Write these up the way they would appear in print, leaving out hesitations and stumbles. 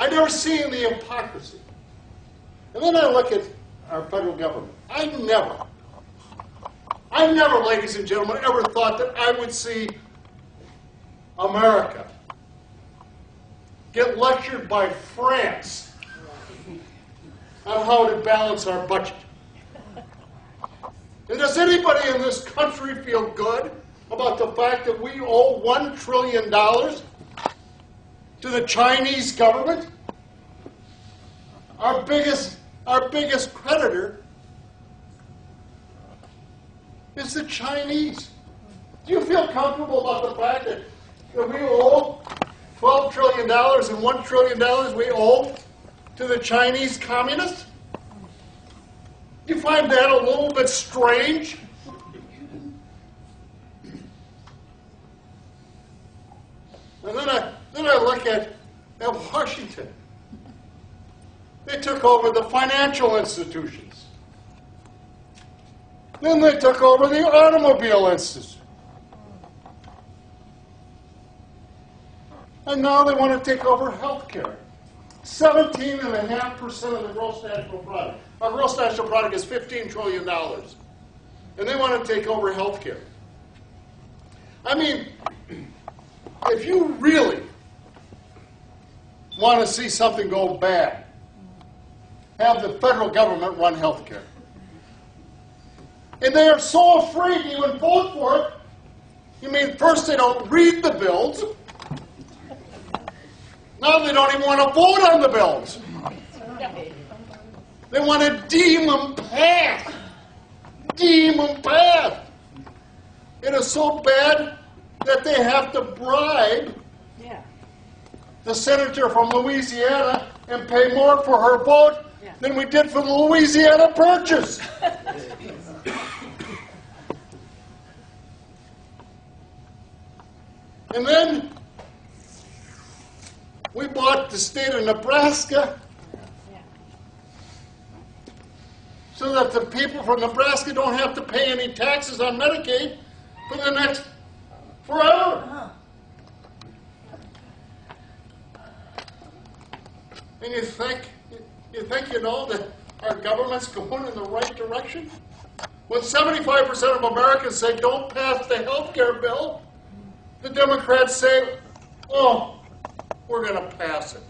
I've never seen the hypocrisy. And then I look at our federal government. I never, ladies and gentlemen, ever thought that I would see America get lectured by France on how to balance our budget. And does anybody in this country feel good about the fact that we owe $1 trillion to the Chinese government? Our biggest creditor is the Chinese. Do you feel comfortable about the fact that we owe $12 trillion and $1 trillion we owe to the Chinese communists? Do you find that a little bit strange? And then I look at Washington. They took over the financial institutions. Then they took over the automobile institute. And now they want to take over health care. 17.5% of the gross national product. Our gross national product is $15 trillion. And they want to take over health care. I mean, if you really want to see something go bad, have the federal government run health care. And they are so afraid to even vote for it. You mean first they don't read the bills, now they don't even want to vote on the bills. They want to deem them passed. Deem them passed. It is so bad that they have to bribe the senator from Louisiana and pay more for her vote than we did for the Louisiana Purchase. And then we bought the state of Nebraska so that the people from Nebraska don't have to pay any taxes on Medicaid for the next forever. And you think you know that our government's going in the right direction? When 75% of Americans say don't pass the health care bill, the Democrats say, oh, we're going to pass it.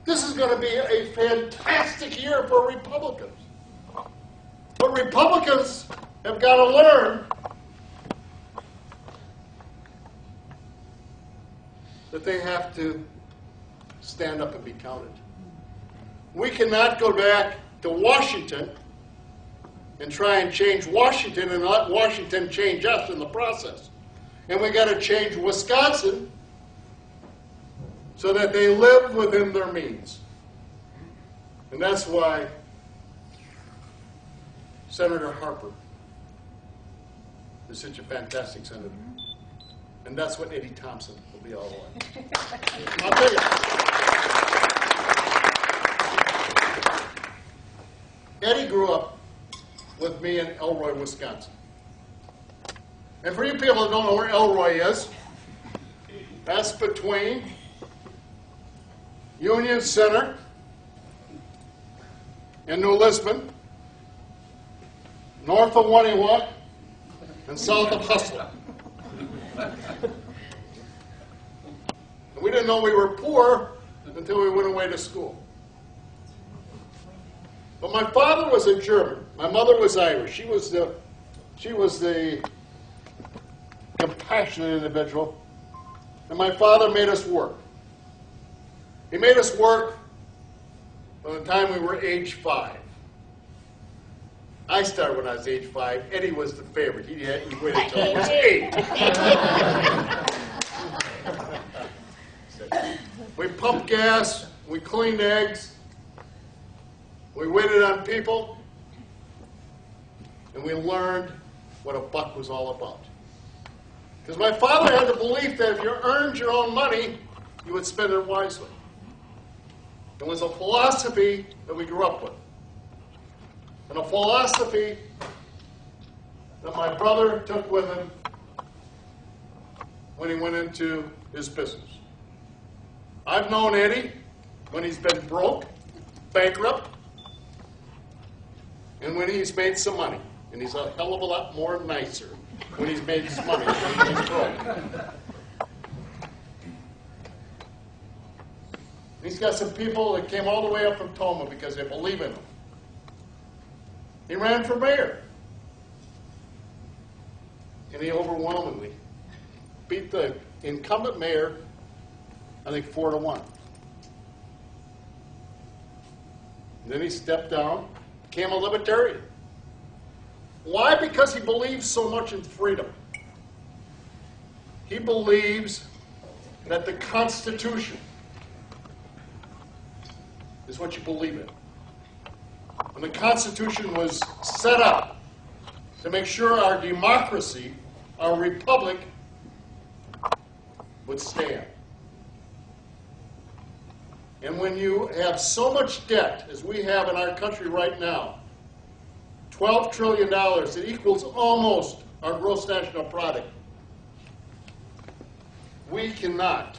This is going to be a fantastic year for Republicans. But Republicans have got to learn that they have to stand up and be counted. We cannot go back to Washington and try and change Washington and let Washington change us in the process. And we got to change Wisconsin so that they live within their means. And that's why Senator Harper is such a fantastic senator. And that's what Eddie Thompson will be all like. I'll tell you. Eddie grew up with me in Elroy, Wisconsin. And for you people that don't know where Elroy is, that's between Union Center and New Lisbon, north of Waniwa, and south of Hustler. And we didn't know we were poor until we went away to school. But my father was a German. My mother was Irish. She was the compassionate individual. And my father made us work. He made us work from the time we were age 5. I started when I was age 5. Eddie was the favorite. He waited until he was 8. We pumped gas. We cleaned eggs. We waited on people. And we learned what a buck was all about. Because my father had the belief that if you earned your own money, you would spend it wisely. It was a philosophy that we grew up with. And a philosophy that my brother took with him when he went into his business. I've known Eddie when he's been broke, bankrupt, and when he's made some money. And he's a hell of a lot more nicer when he's made some money than when he's broke. He's got some people that came all the way up from Toma because they believe in him. He ran for mayor. And he overwhelmingly beat the incumbent mayor, I think 4-1. And then he stepped down, became a libertarian. Why? Because he believes so much in freedom. He believes that the Constitution is what you believe in. And the Constitution was set up to make sure our democracy, our republic, would stand. And when you have so much debt as we have in our country right now, $12 trillion, it equals almost our gross national product. We cannot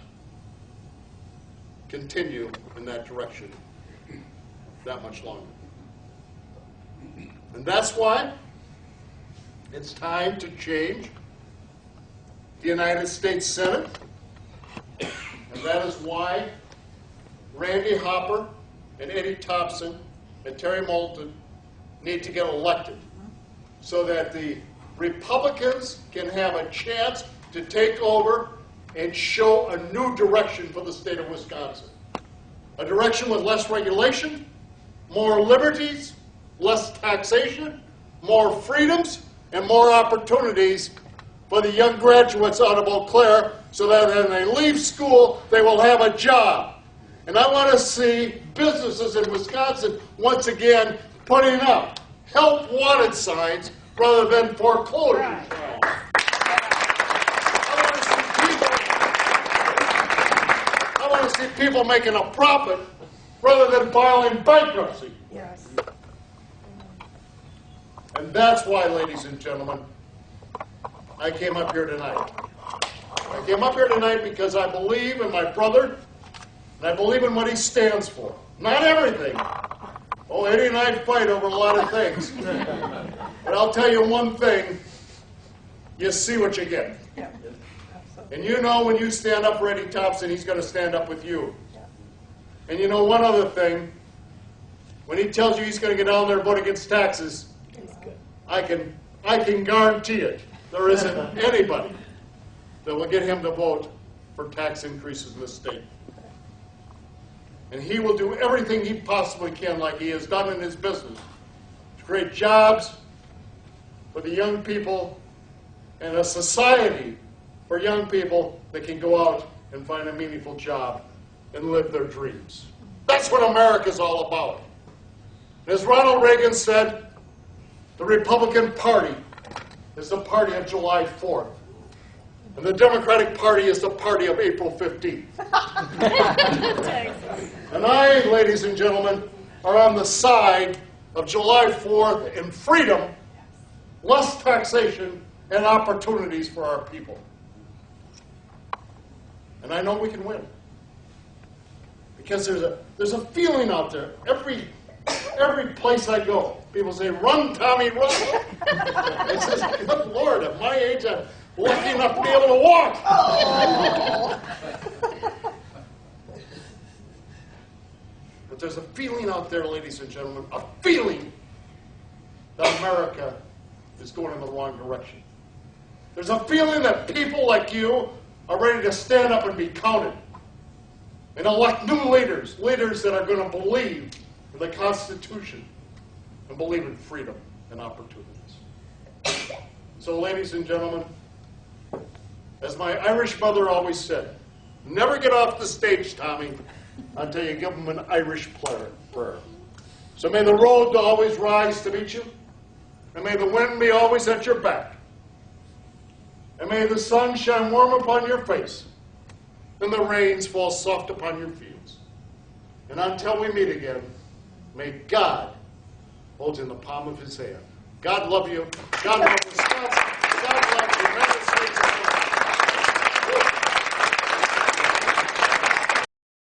continue in that direction that much longer. And that's why it's time to change the United States Senate. And that is why Randy Hopper and Eddie Thompson and Terry Moulton need to get elected so that the Republicans can have a chance to take over and show a new direction for the state of Wisconsin. A direction with less regulation, more liberties, less taxation, more freedoms, and more opportunities for the young graduates out of Eau Claire so that when they leave school, they will have a job. And I want to see businesses in Wisconsin once again putting up help wanted signs rather than foreclosure signs. I want to see people making a profit rather than filing bankruptcy. Yes. And that's why, ladies and gentlemen, I came up here tonight. I came up here tonight because I believe in my brother, and I believe in what he stands for. Not everything. Oh, Eddie and I fight over a lot of things. But I'll tell you one thing, you see what you get. Yeah. And you know when you stand up for Eddie Thompson, he's going to stand up with you. And you know one other thing, when he tells you he's going to get down there and vote against taxes, I can guarantee it. There isn't anybody that will get him to vote for tax increases in this state. And he will do everything he possibly can, like he has done in his business, to create jobs for the young people and a society for young people that can go out and find a meaningful job and live their dreams. That's what America's all about. As Ronald Reagan said, the Republican Party is the party of July 4th. And the Democratic Party is the party of April 15th. And I, ladies and gentlemen, are on the side of July 4th and freedom, less taxation, and opportunities for our people. And I know we can win. Because there's a feeling out there. Every place I go, people say, "Run, Tommy, run." I says, "Good Lord, at my age, I'm lucky enough to be able to walk." But there's a feeling out there, ladies and gentlemen, a feeling that America is going in the wrong direction. There's a feeling that people like you are ready to stand up and be counted and elect new leaders, leaders that are going to believe in the Constitution and believe in freedom and opportunities. So, ladies and gentlemen, as my Irish mother always said, never get off the stage, Tommy, until you give them an Irish prayer. So may the road always rise to meet you, and may the wind be always at your back, and may the sun shine warm upon your face, and the rains fall soft upon your fields. And until we meet again, may God hold in the palm of his hand. God love you. God love Wisconsin.